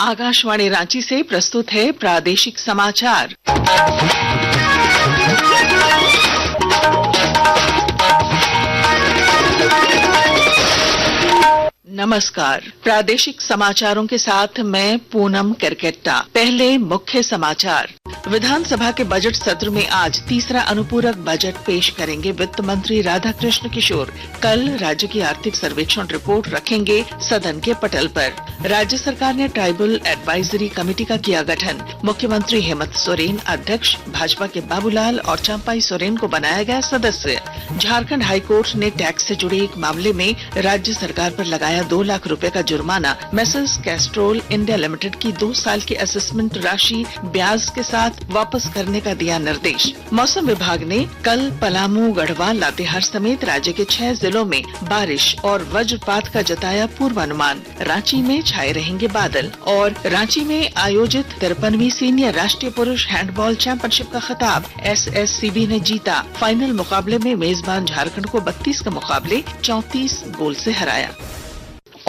आकाशवाणी रांची से प्रस्तुत है प्रादेशिक समाचार। नमस्कार। प्रादेशिक समाचारों के साथ मैं पूनम करकेट्टा। पहले मुख्य समाचार। विधानसभा के बजट सत्र में आज तीसरा अनुपूरक बजट पेश करेंगे वित्त मंत्री राधाकृष्ण किशोर। कल राज्य की आर्थिक सर्वेक्षण रिपोर्ट रखेंगे सदन के पटल पर। राज्य सरकार ने ट्राइबल एडवाइजरी कमेटी का किया गठन। मुख्यमंत्री हेमंत सोरेन अध्यक्ष, भाजपा के बाबूलाल और चंपाई सोरेन को बनाया गया सदस्य। झारखंड हाईकोर्ट ने टैक्स से जुड़े एक मामले में राज्य सरकार पर लगाया 2 लाख रुपए का जुर्माना। मेसर्स कैस्ट्रोल इंडिया लिमिटेड की 2 साल की असेसमेंट राशि ब्याज के साथ वापस करने का दिया निर्देश। मौसम विभाग ने कल पलामू, गढ़वा, लातेहार समेत राज्य के 6 जिलों में बारिश और वज्रपात का जताया पूर्वानुमान। रांची में छाए रहेंगे बादल। और रांची में आयोजित 53वीं सीनियर राष्ट्रीय पुरुष हैंडबॉल चैंपियनशिप का खिताब एसएससीबी ने जीता। फाइनल मुकाबले में मेजबान झारखंड को 32 के मुकाबले 34 गोल से हराया।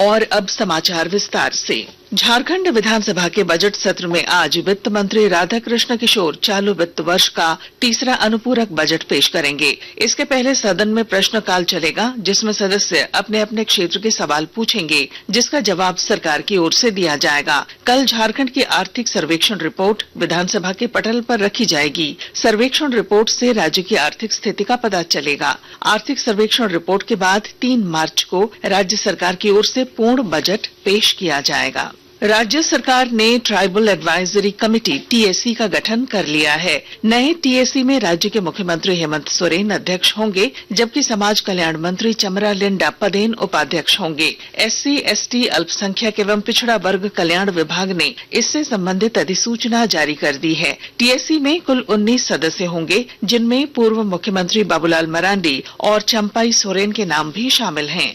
और अब समाचार विस्तार से। झारखंड विधानसभा के बजट सत्र में आज वित्त मंत्री राधाकृष्ण किशोर चालू वित्त वर्ष का तीसरा अनुपूरक बजट पेश करेंगे। इसके पहले सदन में प्रश्नकाल चलेगा, जिसमें सदस्य अपने अपने क्षेत्र के सवाल पूछेंगे, जिसका जवाब सरकार की ओर से दिया जाएगा। कल झारखंड की आर्थिक सर्वेक्षण रिपोर्ट विधानसभा के पटल पर रखी जाएगी। सर्वेक्षण रिपोर्ट से राज्य की आर्थिक स्थिति का पता चलेगा। आर्थिक सर्वेक्षण रिपोर्ट के बाद 3 मार्च को राज्य सरकार की ओर से पूर्ण बजट पेश किया जाएगा। राज्य सरकार ने ट्राइबल एडवाइजरी कमेटी टीएसी का गठन कर लिया है। नए टीएसी में राज्य के मुख्यमंत्री हेमंत सोरेन अध्यक्ष होंगे, जबकि समाज कल्याण मंत्री चमरा लिंडा पदेन उपाध्यक्ष होंगे। एससी, एसटी, अल्पसंख्यक एवं पिछड़ा वर्ग कल्याण विभाग ने इससे संबंधित अधिसूचना जारी कर दी है। टीएसी में कुल 19 सदस्य होंगे, जिनमें पूर्व मुख्यमंत्री बाबूलाल मरांडी और चंपाई सोरेन के नाम भी शामिल हैं।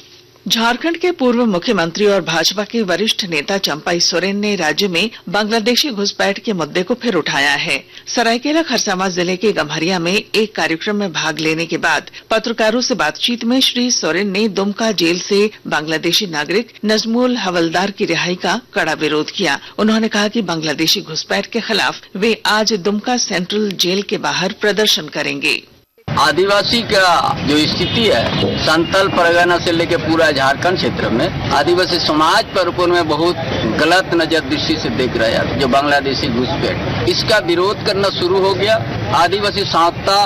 झारखंड के पूर्व मुख्यमंत्री और भाजपा के वरिष्ठ नेता चंपाई सोरेन ने राज्य में बांग्लादेशी घुसपैठ के मुद्दे को फिर उठाया है। सरायकेला खरसावां जिले के गम्हरिया में एक कार्यक्रम में भाग लेने के बाद पत्रकारों से बातचीत में श्री सोरेन ने दुमका जेल से बांग्लादेशी नागरिक नजमुल हवलदार की रिहाई का कड़ा विरोध किया। उन्होंने कहा कि बांग्लादेशी घुसपैठ के खिलाफ वे आज दुमका सेंट्रल जेल के बाहर प्रदर्शन करेंगे। आदिवासी का जो स्थिति है, संथाल परगना से लेकर पूरा झारखंड क्षेत्र में आदिवासी समाज पर ऊपर में बहुत गलत नजर दृष्टि से देख रहा है। जो बांग्लादेशी घुसपैठ, इसका विरोध करना शुरू हो गया। आदिवासी सांता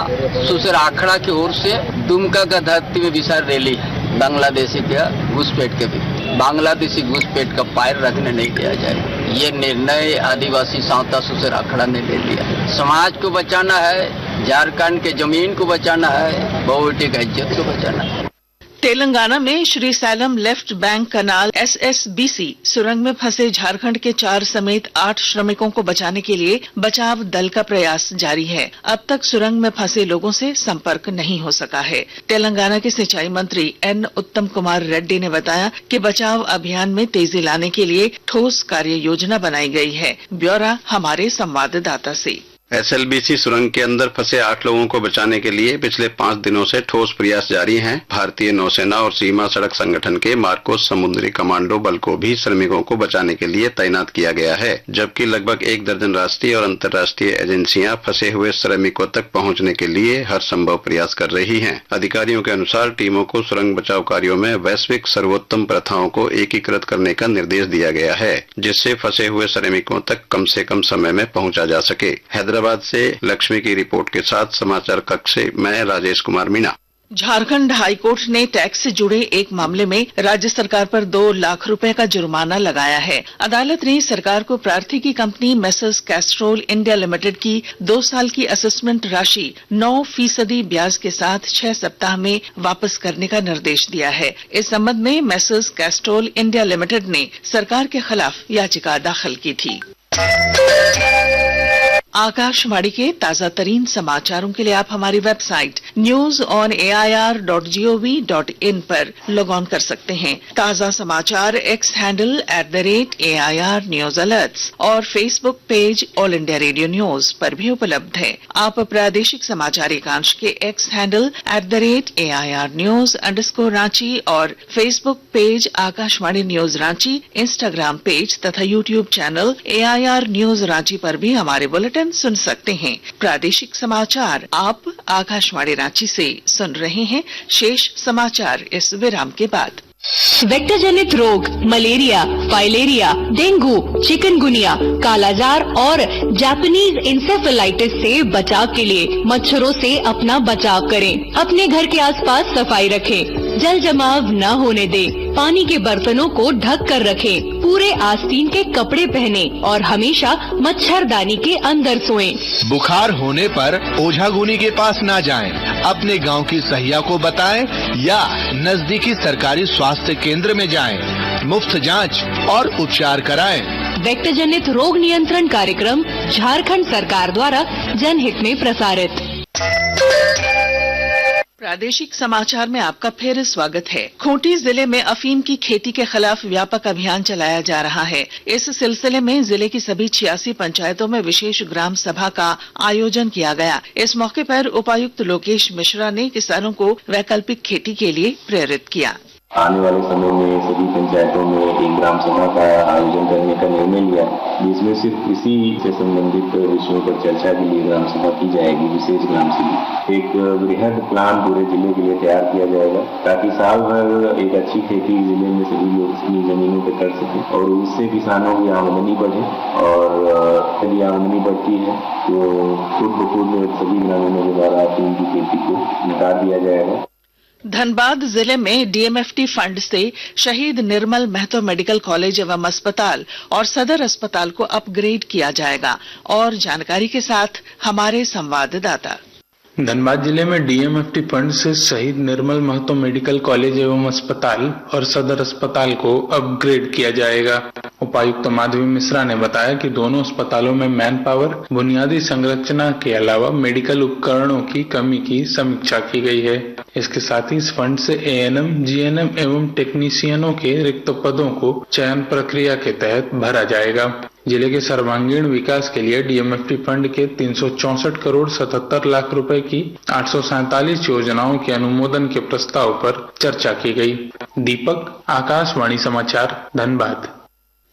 सुसर आखड़ा की ओर से दुमका का धरती में विशाल रैली है। बांग्लादेशी के घुसपैठ के भी बांग्लादेशी घुसपैठ का पैर रखने नहीं दिया जाएगा। ये निर्णय आदिवासी सांता सुसर आखड़ा ने ले लिया। समाज को बचाना है, झारखंड के जमीन को बचाना है, बहुटी का इज्जत को बचाना है। तेलंगाना में श्री सैलम लेफ्ट बैंक कनाल एसएसबीसी सुरंग में फंसे झारखंड के 4 समेत 8 श्रमिकों को बचाने के लिए बचाव दल का प्रयास जारी है। अब तक सुरंग में फंसे लोगों से संपर्क नहीं हो सका है। तेलंगाना के सिंचाई मंत्री एन उत्तम कुमार रेड्डी ने बताया कि बचाव अभियान में तेजी लाने के लिए ठोस कार्य योजना बनाई गई है। ब्यौरा हमारे संवाददाता से। एसएलबीसी सुरंग के अंदर फंसे 8 लोगों को बचाने के लिए पिछले 5 दिनों से ठोस प्रयास जारी हैं। भारतीय नौसेना और सीमा सड़क संगठन के मार्कोस समुद्री कमांडो बल को भी श्रमिकों को बचाने के लिए तैनात किया गया है, जबकि लगभग 1 दर्जन राष्ट्रीय और अंतर्राष्ट्रीय एजेंसियां फंसे हुए श्रमिकों तक पहुंचने के लिए हर संभव प्रयास कर रही हैं। अधिकारियों के अनुसार टीमों को सुरंग बचाव कार्यों में वैश्विक सर्वोत्तम प्रथाओं को एकीकृत करने का निर्देश दिया गया है, जिससे फंसे हुए श्रमिकों तक कम से कम समय में पहुंचा जा सके। हैदराबाद से लक्ष्मी की रिपोर्ट के साथ समाचार कक्ष से मैं राजेश कुमार मीणा। झारखंड हाईकोर्ट ने टैक्स से जुड़े एक मामले में राज्य सरकार पर 2 लाख रुपए का जुर्माना लगाया है। अदालत ने सरकार को प्रार्थी की company Messrs Castrol India Limited की 2 साल की असेसमेंट राशि 9% ब्याज के साथ 6 सप्ताह में वापस करने का निर्देश दिया है। इस संबंध में मेसर्स कैस्ट्रोल इंडिया लिमिटेड ने सरकार के खिलाफ याचिका दाखिल की थी। आकाशवाणी के ताजा तरीन समाचारों के लिए आप हमारी वेबसाइट news.air.gov.in पर लॉग ऑन कर सकते हैं। ताजा समाचार X handle @AIR news alerts और Facebook page All India Radio news पर भी उपलब्ध है। आप प्रादेशिक समाचार एकांश के एक्स हैंडल @AIR न्यूज_रांची और Facebook page Akashvani news Ranchi, Instagram page तथा YouTube channel AIR news Ranchi पर भी हमारे बुलेटिन सुन सकते हैं। प्रादेशिक समाचार आप आकाशवाणी रांची से सुन रहे हैं। शेष समाचार इस विराम के बाद। वेक्टर जनित रोग मलेरिया, फाइलेरिया, डेंगू, चिकनगुनिया, कालाजार और जापानीज इंसेफेलाइटिस से बचाव के लिए मच्छरों से अपना बचाव करें। अपने घर के आसपास सफाई रखें, जल जमाव न होने दें, पानी के बर्तनों को ढक कर रखें, पूरे आस्तीन के कपड़े पहने और हमेशा मच्छरदानी के अंदर सोएं। बुखार होने पर ओझागुनी के पास न जाएं, अपने गांव की सहिया को बताएं या नजदीकी सरकारी स्वास्थ्य केंद्र में जाएं। मुफ्त जांच और उपचार कराएं। वेक्टर जनित रोग नियंत्रण कार्यक्रम झारखंड सरकार द्वारा जनहित में प्रसारित। प्रादेशिक समाचार में आपका फिर स्वागत है। खूंटी जिले में अफीम की खेती के खिलाफ व्यापक अभियान चलाया जा रहा है। इस सिलसिले में जिले की सभी 86 पंचायतों में विशेष ग्राम सभा का आयोजन किया गया। इस मौके पर उपायुक्त लोकेश मिश्रा ने किसानों को वैकल्पिक खेती के लिए प्रेरित किया। आने वाले समय में सभी पंचायतों में एक ग्राम सभा का आयोजन करने का निर्णय लिया, जिसमें सिर्फ कृषि से संबंधित विषयों पर चर्चा के लिए ग्राम सभा की जाएगी। विशेष ग्राम सभा एक वृहद प्लान पूरे जिले के लिए तैयार किया जाएगा, ताकि साल भर एक अच्छी खेती जिले में सभी लोग अपनी जमीनों पर कर सकें और इससे किसानों की आमदनी बढ़े। और यदि आमदनी बढ़ती है तो खुद ब खुद सभी ग्रामीणों के द्वारा अफीम की खेती को निकाल दिया जाएगा। धनबाद जिले में DMFT फंड से शहीद निर्मल महतो मेडिकल कॉलेज एवं अस्पताल और सदर अस्पताल को अपग्रेड किया जाएगा। और जानकारी के साथ हमारे संवाददाता। धनबाद जिले में DMFT फंड से शहीद निर्मल महतो मेडिकल कॉलेज एवं अस्पताल और सदर अस्पताल को अपग्रेड किया जाएगा। उपायुक्त माधवी मिश्रा ने बताया कि दोनों अस्पतालों में मैन पावर, बुनियादी संरचना के अलावा मेडिकल उपकरणों की कमी की समीक्षा की गई है। इसके साथ ही इस फंड से ANM, GNM एवं टेक्नीशियनों के रिक्त पदों को चयन प्रक्रिया के तहत भरा जाएगा। जिले के सर्वांगीण विकास के लिए DMFT फंड के 364 करोड़ 77 लाख रुपए की 847 योजनाओं के अनुमोदन के प्रस्ताव पर चर्चा की गई। दीपक, आकाशवाणी समाचार, धनबाद।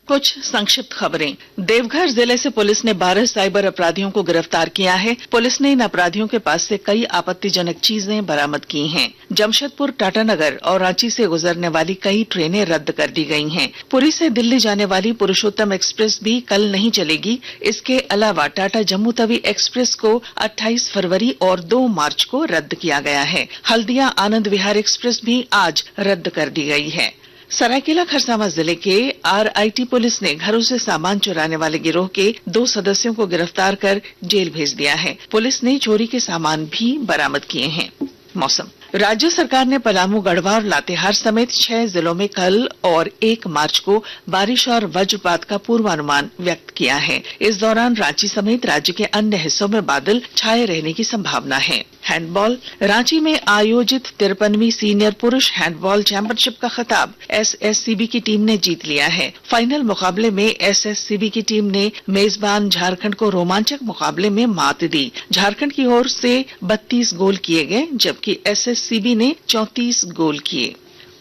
कुछ संक्षिप्त खबरें। देवघर जिले से पुलिस ने 12 साइबर अपराधियों को गिरफ्तार किया है। पुलिस ने इन अपराधियों के पास से कई आपत्तिजनक चीजें बरामद की हैं। जमशेदपुर, टाटानगर और रांची से गुजरने वाली कई ट्रेनें रद्द कर दी गई हैं। पुरी से दिल्ली जाने वाली पुरुषोत्तम एक्सप्रेस भी कल नहीं चलेगी। इसके अलावा टाटा जम्मू तवी एक्सप्रेस को 28 फरवरी और 2 मार्च को रद्द किया गया है। हल्दिया आनंद विहार एक्सप्रेस भी आज रद्द कर दी गई है। सरायकेला खरसावां जिले के RIT पुलिस ने घरों से सामान चुराने वाले गिरोह के 2 सदस्यों को गिरफ्तार कर जेल भेज दिया है। पुलिस ने चोरी के सामान भी बरामद किए हैं। मौसम। राज्य सरकार ने पलामू, गढ़वा और लातेहार समेत 6 जिलों में कल और 1 मार्च को बारिश और वज्रपात का पूर्वानुमान व्यक्त किया है। इस दौरान रांची समेत राज्य के अन्य हिस्सों में बादल छाए रहने की संभावना है। हैंडबॉल। रांची में आयोजित 53वीं सीनियर पुरुष हैंडबॉल चैंपियनशिप का खिताब SSCB की टीम ने जीत लिया है। फाइनल मुकाबले में SSCB की टीम ने मेजबान झारखंड को रोमांचक मुकाबले में मात दी। झारखंड की ओर से 32 गोल किए गए, जबकि SSCB ने 34 गोल किए।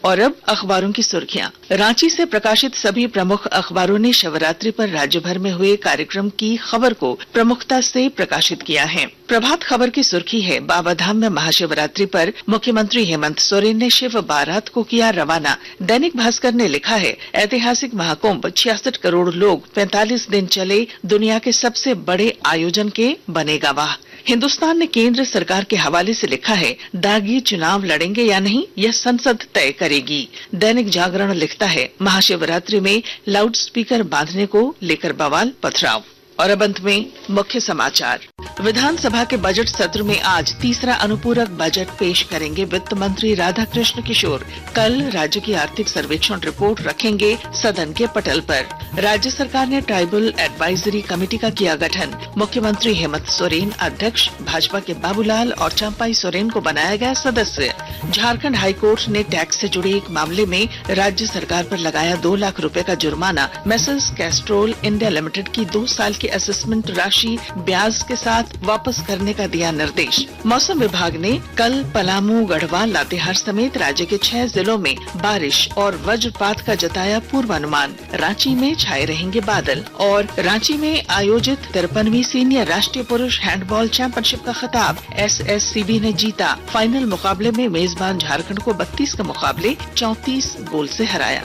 और अब अखबारों की सुर्खियां। रांची से प्रकाशित सभी प्रमुख अखबारों ने शिवरात्रि पर राज्य भर में हुए कार्यक्रम की खबर को प्रमुखता से प्रकाशित किया है। प्रभात खबर की सुर्खी है, बाबाधाम में महाशिवरात्रि पर मुख्यमंत्री हेमंत सोरेन ने शिव बारात को किया रवाना। दैनिक भास्कर ने लिखा है, ऐतिहासिक महाकुंभ, 66 करोड़ लोग, 45 दिन चले दुनिया के सबसे बड़े आयोजन के बने गवाह। हिंदुस्तान ने केंद्र सरकार के हवाले से लिखा है, दागी चुनाव लड़ेंगे या नहीं यह संसद तय करेगी। दैनिक जागरण लिखता है, महाशिवरात्रि में लाउड स्पीकर बांधने को लेकर बवाल, पथराव। और अब अंत में मुख्य समाचार। विधानसभा के बजट सत्र में आज तीसरा अनुपूरक बजट पेश करेंगे वित्त मंत्री राधाकृष्ण किशोर। कल राज्य की आर्थिक सर्वेक्षण रिपोर्ट रखेंगे सदन के पटल पर। राज्य सरकार ने ट्राइबल एडवाइजरी कमेटी का किया गठन। मुख्यमंत्री हेमंत सोरेन अध्यक्ष, भाजपा के बाबूलाल और चंपाई सोरेन को बनाया गया सदस्य। झारखंड हाईकोर्ट ने टैक्स से जुड़े एक मामले में राज्य सरकार पर लगाया 2 लाख रुपए का जुर्माना। मेसर्स कैस्ट्रोल इंडिया लिमिटेड की 2 साल की असेसमेंट राशि ब्याज के साथ वापस करने का दिया निर्देश। मौसम विभाग ने कल पलामू, गढ़वाल, लातेहार समेत राज्य के 6 जिलों में बारिश और वज्रपात का जताया पूर्वानुमान। रांची में छाए रहेंगे बादल। और रांची में आयोजित 53वीं सीनियर राष्ट्रीय पुरुष हैंडबॉल चैंपियनशिप का खिताब एसएससीबी ने जीता। फाइनल मुकाबले में मेजबान झारखंड को 32 के मुकाबले 34 गोल से हराया।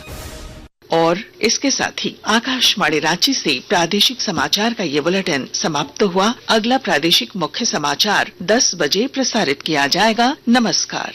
और इसके साथ ही आकाशवाणी रांची से प्रादेशिक समाचार का ये बुलेटिन समाप्त हुआ। अगला प्रादेशिक मुख्य समाचार 10 बजे प्रसारित किया जाएगा। नमस्कार।